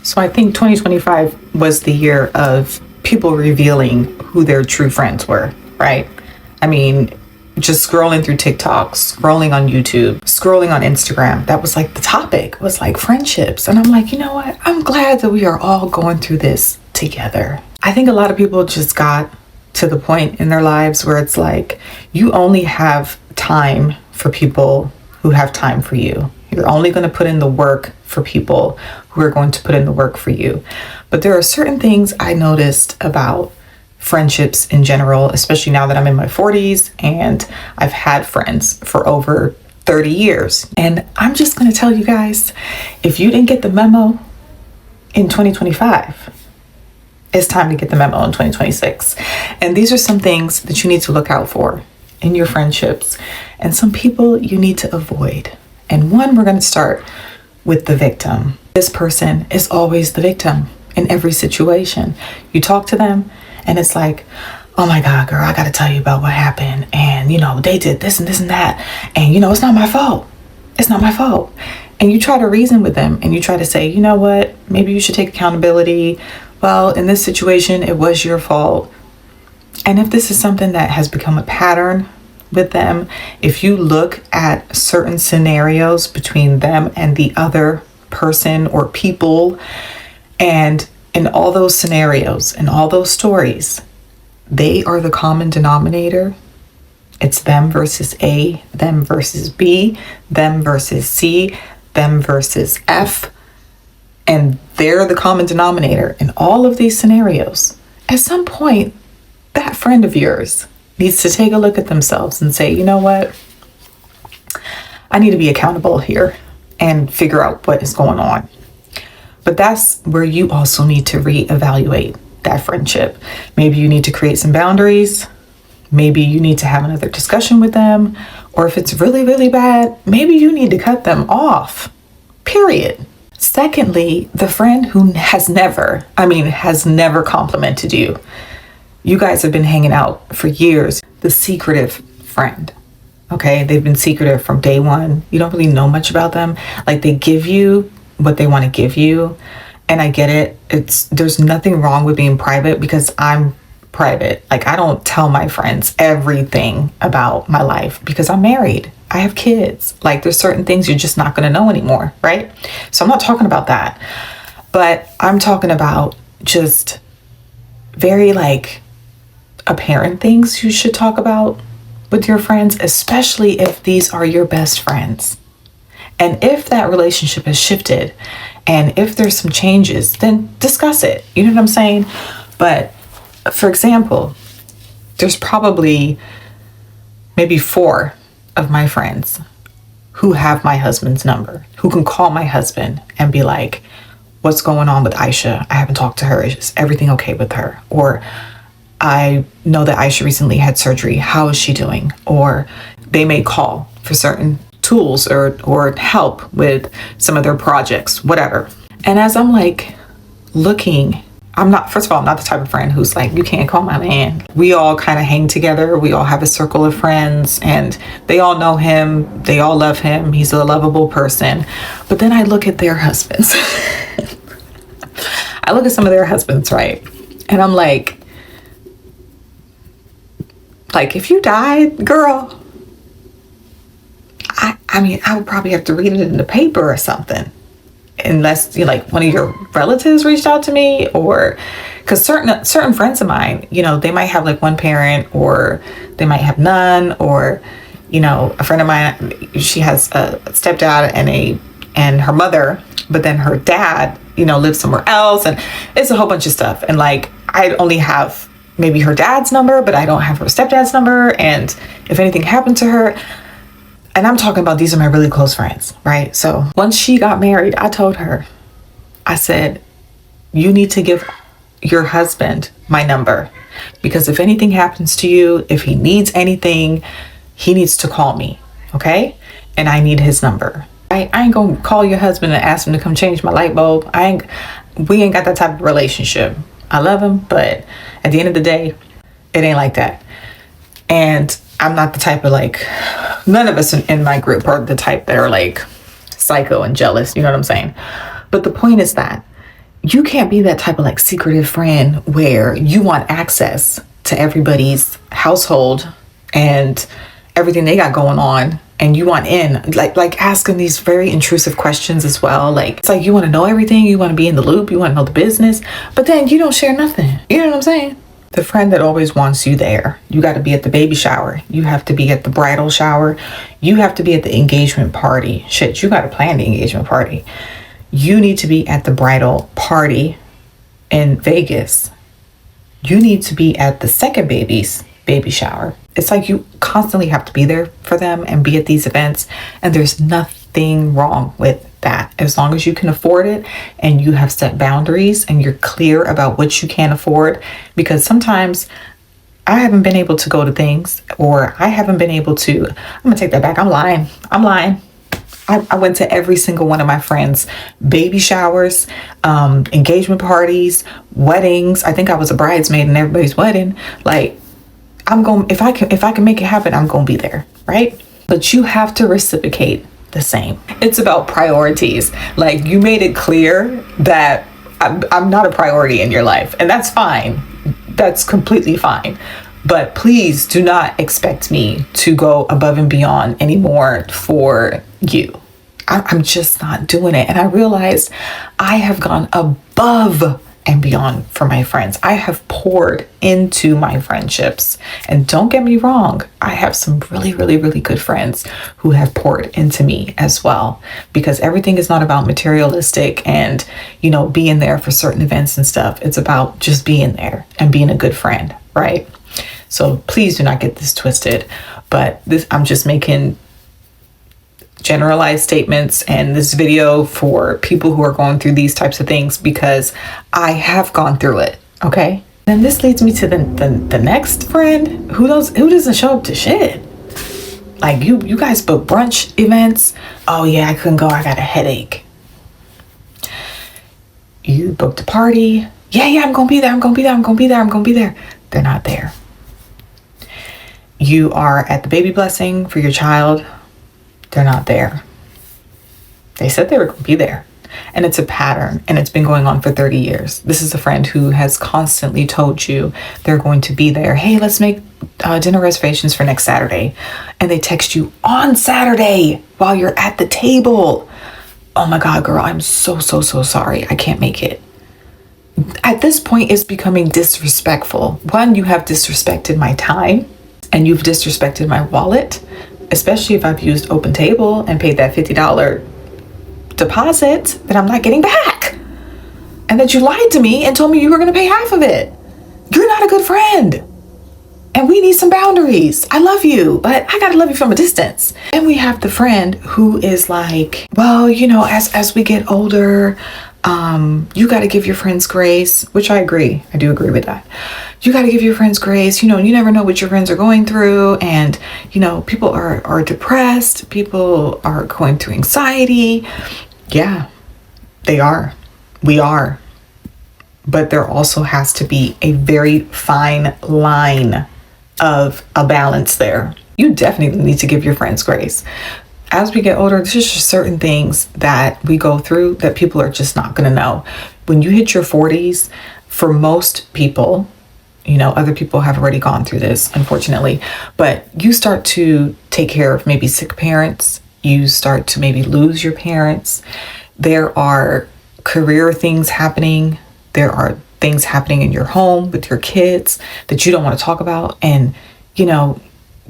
So I think 2025 was the year of people revealing who their true friends were, right? I mean, just scrolling through TikTok, scrolling on YouTube, scrolling on Instagram. That was like the topic, was like friendships. And I'm like, you know what? I'm glad that we are all going through this together. I think a lot of people just got to the point in their lives where it's like, you only have time for people who have time for you. You're only going to put in the work for people who are going to put in the work for you. But there are certain things I noticed about friendships in general, especially now that I'm in my 40s and I've had friends for over 30 years. And I'm just going to tell you guys, if you didn't get the memo in 2025, it's time to get the memo in 2026. And these are some things that you need to look out for in your friendships and some people you need to avoid. And one, we're going to start with the victim. This person is always the victim in every situation. You talk to them and it's like, oh my God, girl, I got to tell you about what happened. And, you know, they did this and this and that. And, you know, it's not my fault. It's not my fault. And you try to reason with them and you try to say, you know what, maybe you should take accountability. Well, in this situation, it was your fault. And if this is something that has become a pattern with them, if you look at certain scenarios between them and the other person or people, and in all those scenarios and all those stories, they are the common denominator. It's them versus A, them versus B, them versus C, them versus F. And they're the common denominator in all of these scenarios. At some point, that friend of yours needs to take a look at themselves and say, you know what? I need to be accountable here and figure out what is going on. But that's where you also need to reevaluate that friendship. Maybe you need to create some boundaries. Maybe you need to have another discussion with them. Or if it's really, really bad, maybe you need to cut them off, period. Secondly, the friend who has never complimented you. You guys have been hanging out for years. The secretive friend. Okay, they've been secretive from day one. You don't really know much about them. Like, they give you what they want to give you. And I get it. There's nothing wrong with being private, because I'm private. Like, I don't tell my friends everything about my life because I'm married. I have kids. Like, there's certain things you're just not going to know anymore, right? So I'm not talking about that. But I'm talking about just very apparent things you should talk about with your friends, especially if these are your best friends. And if that relationship has shifted and if there's some changes, then discuss it. You know what I'm saying? But for example, there's probably maybe 4 of my friends who have my husband's number, who can call my husband and be like, what's going on with Aisha? I haven't talked to her. Is everything okay with her? Or I know that Aisha recently had surgery. How is she doing? Or they may call for certain tools or help with some of their projects, whatever. And as I'm looking, first of all, I'm not the type of friend who's like, you can't call my man. We all kind of hang together. We all have a circle of friends and they all know him. They all love him. He's a lovable person. But then I look at their husbands. I look at some of their husbands, right? And I'm like, if you died, girl, I would probably have to read it in the paper or something. Unless one of your relatives reached out to me, or because certain friends of mine, they might have one parent, or they might have none, or a friend of mine, she has a stepdad and her mother, but then her dad lives somewhere else, and it's a whole bunch of stuff. And I only have maybe her dad's number, but I don't have her stepdad's number. And if anything happened to her, and I'm talking about, these are my really close friends, right? So once she got married, I told her, I said, you need to give your husband my number, because if anything happens to you, if he needs anything, he needs to call me. Okay. And I need his number. I ain't gonna call your husband and ask him to come change my light bulb. We ain't got that type of relationship. I love him, but at the end of the day, it ain't like that. And I'm not the type of none of us in my group are the type that are psycho and jealous. You know what I'm saying? But the point is that you can't be that type of like secretive friend where you want access to everybody's household and everything they got going on, and you want in, like asking these very intrusive questions as well. Like, it's like you want to know everything, you want to be in the loop, you want to know the business, but then you don't share nothing. You know what I'm saying? The friend that always wants you there. You got to be at the baby shower. You have to be at the bridal shower. You have to be at the engagement party. Shit, you got to plan the engagement party. You need to be at the bridal party in Vegas. You need to be at the second baby's baby shower. It's like you constantly have to be there for them and be at these events. And there's nothing wrong with that. As long as you can afford it and you have set boundaries and you're clear about what you can afford. Because sometimes I haven't been able to go to things, or I haven't been able to, I'm gonna take that back. I'm lying. I went to every single one of my friends' baby showers, engagement parties, weddings. I think I was a bridesmaid in everybody's wedding. Like, I'm going, if I can make it happen, I'm going to be there, right? But you have to reciprocate the same. It's about priorities. Like, you made it clear that I'm not a priority in your life, and that's fine. That's completely fine. But please do not expect me to go above and beyond anymore for you. I'm just not doing it. And I realized I have gone above and beyond for my friends. I have poured into my friendships. And don't get me wrong, I have some really, really, really good friends who have poured into me as well. Because everything is not about materialistic and, you know, being there for certain events and stuff. It's about just being there and being a good friend, right? So please do not get this twisted. But I'm just making generalized statements and this video for people who are going through these types of things, because I have gone through it. Okay. Then this leads me to the next friend who doesn't show up to shit. Like, you guys book brunch events. Oh yeah, I couldn't go. I got a headache. You booked a party. Yeah, I'm going to be there. They're not there. You are at the baby blessing for your child. They're not there. They said they were going to be there. And it's a pattern, and it's been going on for 30 years. This is a friend who has constantly told you they're going to be there. Hey, let's make dinner reservations for next Saturday. And they text you on Saturday while you're at the table. Oh my God, girl, I'm so sorry. I can't make it. At this point, it's becoming disrespectful. One, you have disrespected my time, and you've disrespected my wallet, especially if I've used Open Table and paid that $50 deposit that I'm not getting back. And that you lied to me and told me you were going to pay half of it. You're not a good friend. And we need some boundaries. I love you, but I got to love you from a distance. And we have the friend who is like, well, you know, as we get older, you got to give your friends grace, which I agree. I do agree with that. You got to give your friends grace. You know, you never know what your friends are going through. And, you know, people are depressed. People are going through anxiety. Yeah, they are. We are. But there also has to be a very fine line of a balance there. You definitely need to give your friends grace. As we get older, there's just certain things that we go through that people are just not going to know. When you hit your 40s, for most people, you know, other people have already gone through this, unfortunately, but you start to take care of maybe sick parents. You start to maybe lose your parents. There are career things happening. There are things happening in your home with your kids that you don't want to talk about. And, you know,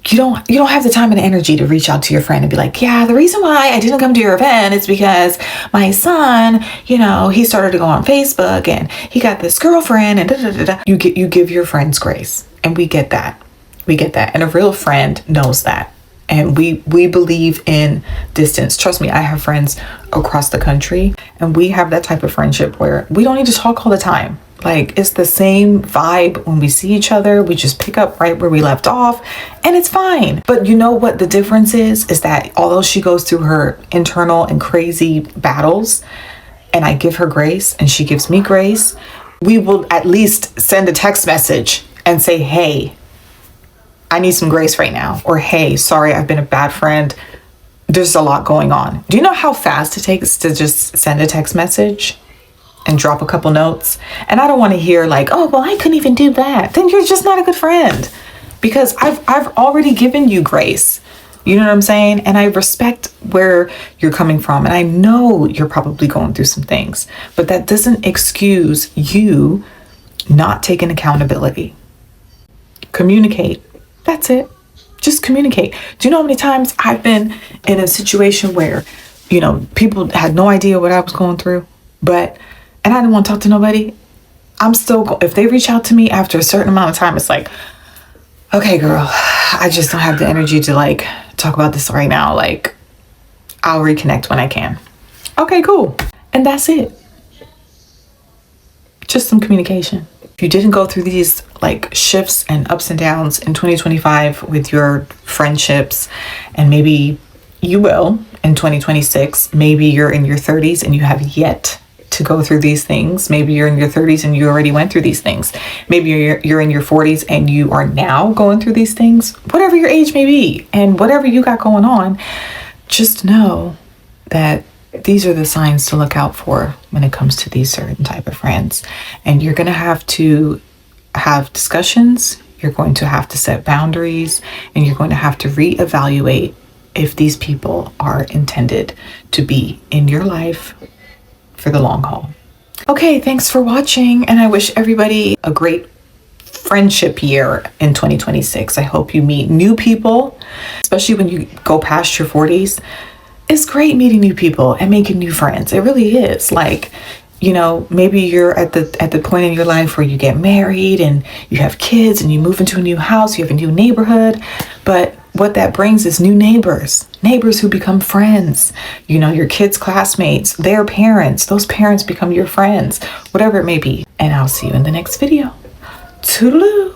you don't have the time and energy to reach out to your friend and be like, yeah, the reason why I didn't come to your event is because my son, you know, he started to go on Facebook and he got this girlfriend and da da da da. You give your friends grace, and we get that. And a real friend knows that. And we believe in distance. Trust me, I have friends across the country, and we have that type of friendship where we don't need to talk all the time. Like, it's the same vibe when we see each other. We just pick up right where we left off, and it's fine. But you know what the difference is that although she goes through her internal and crazy battles, and I give her grace and she gives me grace, we will at least send a text message and say, hey, I need some grace right now. Or, hey, sorry, I've been a bad friend. There's a lot going on. Do you know how fast it takes to just send a text message? and drop a couple notes. And I don't want to hear like, oh, well, I couldn't even do that. Then you're just not a good friend, because I've already given you grace. You know what I'm saying? And I respect where you're coming from. And I know you're probably going through some things, but that doesn't excuse you not taking accountability. Communicate. That's it. Just communicate. Do you know how many times I've been in a situation where, you know, people had no idea what I was going through, and I didn't want to talk to nobody. I'm still, if they reach out to me after a certain amount of time, it's like, okay, girl, I just don't have the energy to like talk about this right now. Like, I'll reconnect when I can. Okay, cool. And that's it. Just some communication. If you didn't go through these like shifts and ups and downs in 2025 with your friendships, and maybe you will in 2026, maybe you're in your 30s and you have yet to go through these things. Maybe you're in your 30s and you already went through these things. Maybe you're in your 40s and you are now going through these things. Whatever your age may be and whatever you got going on, just know that these are the signs to look out for when it comes to these certain type of friends. And you're going to have discussions. You're going to have to set boundaries, and you're going to have to reevaluate if these people are intended to be in your life for the long haul. Okay, thanks for watching, and I wish everybody a great friendship year in 2026. I hope you meet new people, especially when you go past your 40s. It's great meeting new people and making new friends. It really is. Like, you know, maybe you're at the point in your life where you get married and you have kids and you move into a new house, you have a new neighborhood, but what that brings is new neighbors who become friends. You know, your kids' classmates, their parents, those parents become your friends, whatever it may be. And I'll see you in the next video. Toodaloo.